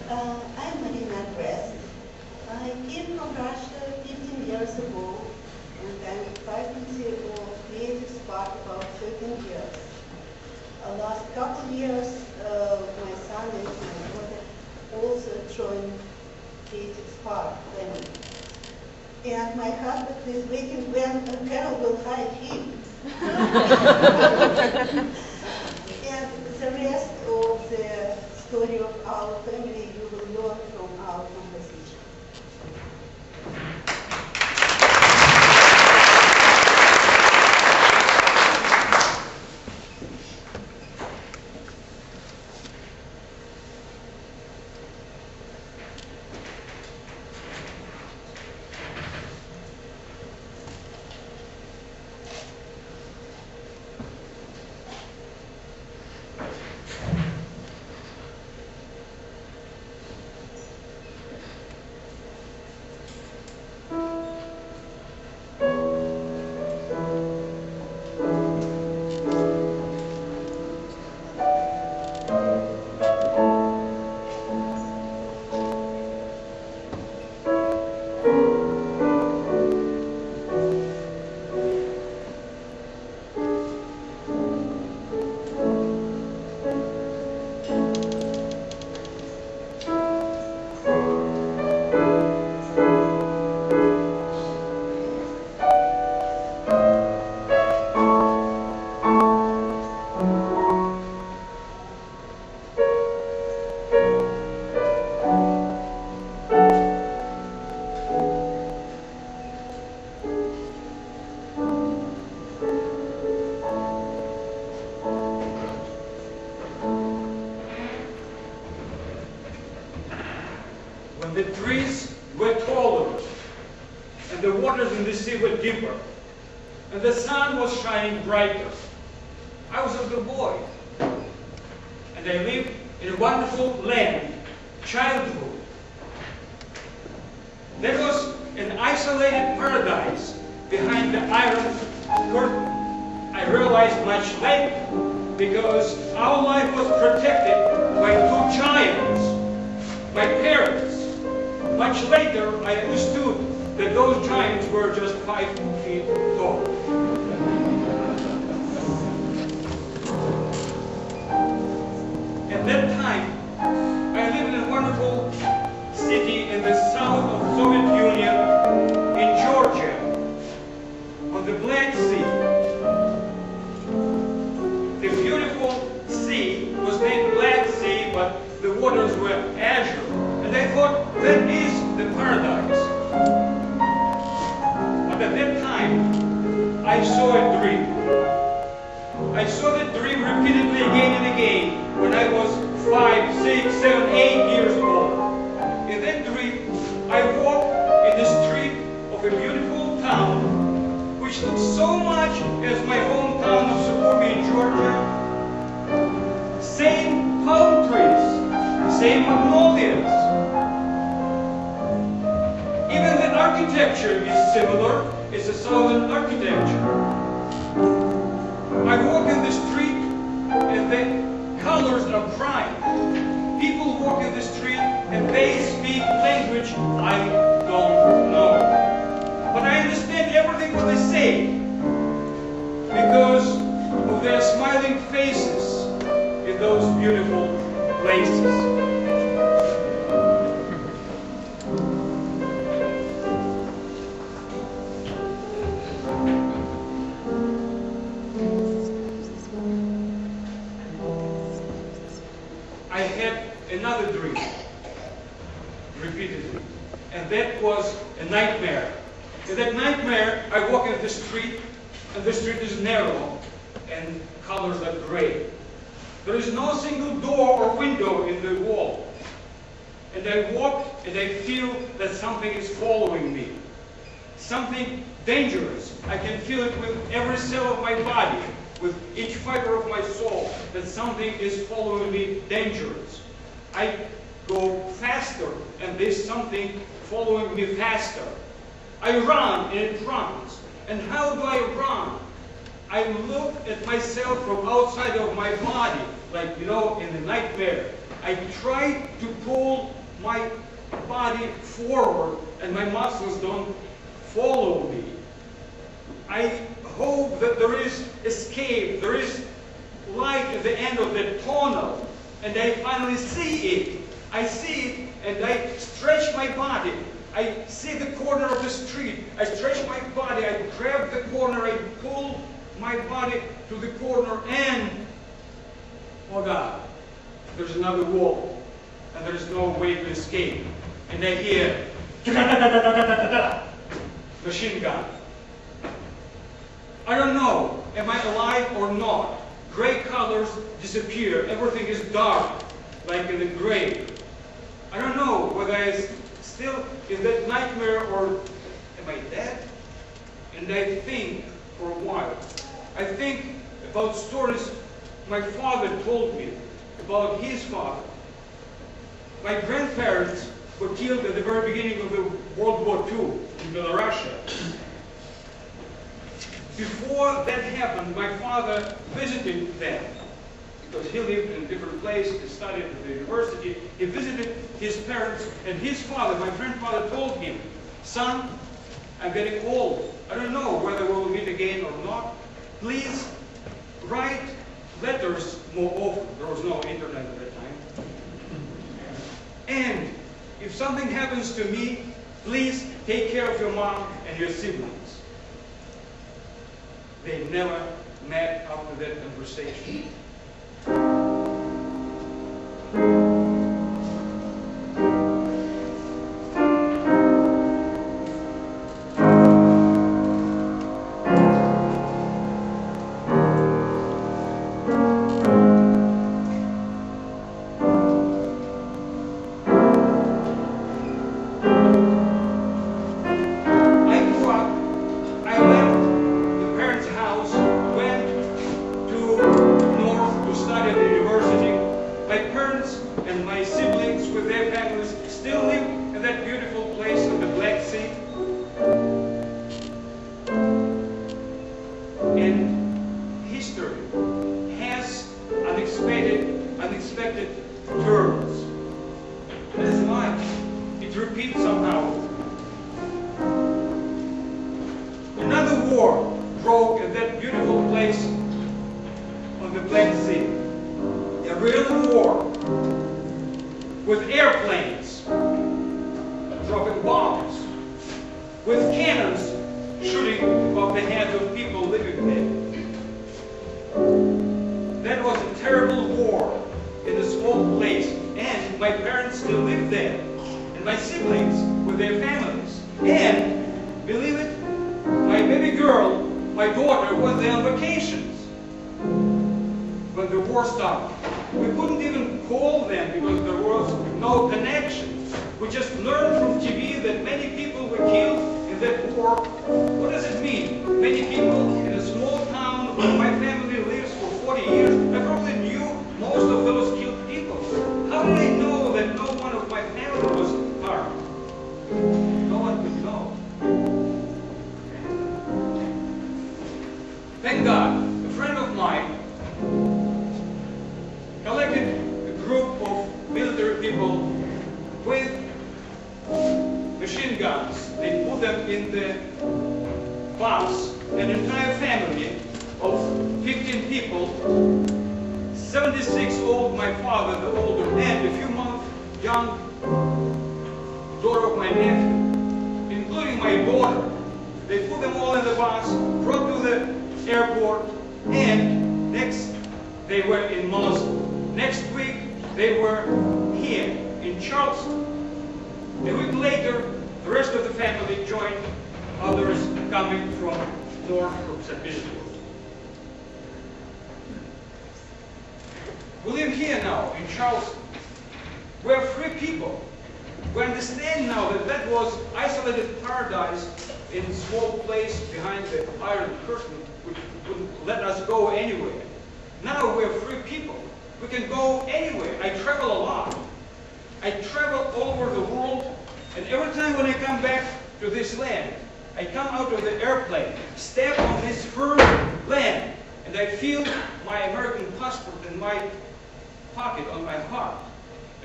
I'm Marina Agrest. I came from Russia 15 years ago, and I'm faculty of Creative Spark about 13 years. Last couple of years, my son and my daughter also joined Creative Spark family. And my husband is waiting when Carol will hire him. And the rest of the story of our family you will learn from our conversation. The trees were taller, and the waters in the sea were deeper, and the sun was shining brighter. I was a little boy, and I lived in a wonderful land, childhood. There was an isolated paradise behind the iron curtain. I realized much later, because our life was protected by two giants, my parents. Much later, I understood that those giants were just 5 feet tall. At that time, I lived in a wonderful city in the south of the Soviet Union, in Georgia, on the Black Sea. The beautiful sea was named Black Sea, but the waters were azure. And I thought, that is the paradise. But at that time, I saw a dream. I saw that dream repeatedly again and again when I was 5, 6, 7, 8 years old. In that dream, I walked in the street of a beautiful town, which looked so much as my hometown of Soprano, Georgia. Same palm trees, same magnolias. Even the architecture is similar. It's a southern architecture. I walk in the street and the colors are bright. People walk in the street and they speak language I don't know. But I understand everything what they say because of their smiling faces in those beautiful places. I had another dream, repeatedly, and that was a nightmare. In that nightmare, I walk in the street, and the street is narrow, and colors are gray. There is no single door or window in the wall. And I walk, and I feel that something is following me. Something dangerous. I can feel it with every cell of my body, with each fiber of my soul, that something is following me dangerous. I go faster, and there's something following me faster. I run, and it runs. And how do I run? I look at myself from outside of my body, like, in the nightmare. I try to pull my body forward and my muscles don't follow me. I hope that there is escape, there is light at the end of the tunnel, and I finally see it. I see it and I stretch my body. I see the corner of the street. I stretch my body. I grab the corner. I pull my body to the corner and, oh God, there's another wall and there's no way to escape. And I hear machine gun. I don't know, am I alive or not? Gray colors disappear. Everything is dark, like in the grave. I don't know whether I still in that nightmare or am I dead? And I think for a while. I think about stories my father told me about his father. My grandparents were killed at the very beginning of the World War II in Belarus. Before that happened, my father visited them because he lived in a different place, he studied at the university. He visited his parents, and his father, my grandfather, told him, "Son, I'm getting old. I don't know whether we will meet again or not. Please write letters more often." There was no internet at that time. "And if something happens to me, please take care of your mom and your siblings." They never met after that conversation. Unexpected turns. And it's life. It repeats somehow. Another war broke in that beautiful place on the Black Sea. A real war with airplanes dropping bombs, with cannons shooting above the heads of people living there. That was a terrible war in a small place, and my parents still live there, and my siblings with their families. And, believe it, my baby girl, my daughter, was there on vacations when the war started. We couldn't even call them because there was no connection. We just learned from TV that many people were killed in that war. What does it mean? Many people in a small town where my family lives for 40 years. I probably knew most of those killed people. How did I know that no one of my family was harmed? No one could know. Thank God, a friend of mine collected a group of military people with machine guns. They put them in the bus, an entire family of 15 people, 76 old, my father, the older, and a few months young daughter of my nephew, including my daughter. They put them all in the bus, brought to the airport, and next they were in Moscow. Next week they were here in Charleston. A week later, the rest of the family joined others coming from north from St. Petersburg. We live here now in Charleston. We are free people. We understand now that that was isolated paradise in a small place behind the Iron Curtain, which wouldn't let us go anywhere. Now we're free people. We can go anywhere. I travel a lot. I travel all over the world, and every time when I come back to this land, I come out of the airplane, step on this firm land, and I feel my American passport in my pocket on my heart.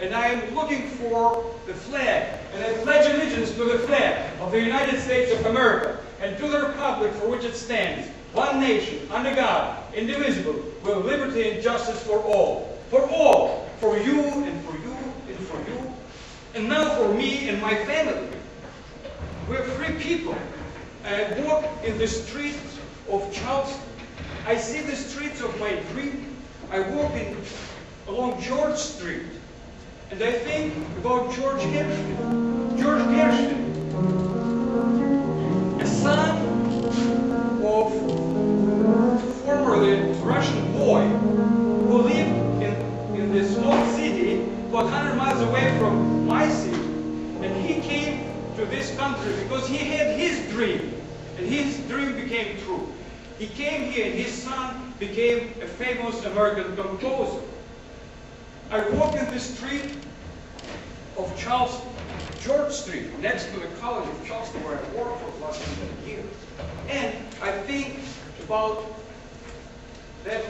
and I am looking for the flag, and I pledge allegiance to the flag of the United States of America and to the republic for which it stands, one nation, under God, indivisible, with liberty and justice for all. For all. For you and for you and for you. And now for me and my family. We're free people. I walk in the streets of Charleston. I see the streets of my dream. I walk along George Street. And I think about George Gershwin. George Gershwin, a son of formerly Russian boy who lived in this small city about 100 miles away from my city. And he came to this country because he had his dream. And his dream became true. He came here and his son became a famous American composer. I walk in the street of Charleston, George Street, next to the College of Charleston where I worked for the last 7 years. And I think about that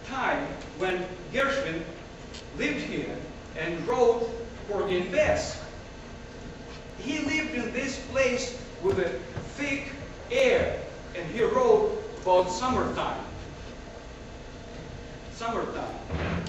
time when Gershwin lived here and wrote for Invest. He lived in this place with a thick air, and he wrote about summertime. Summertime.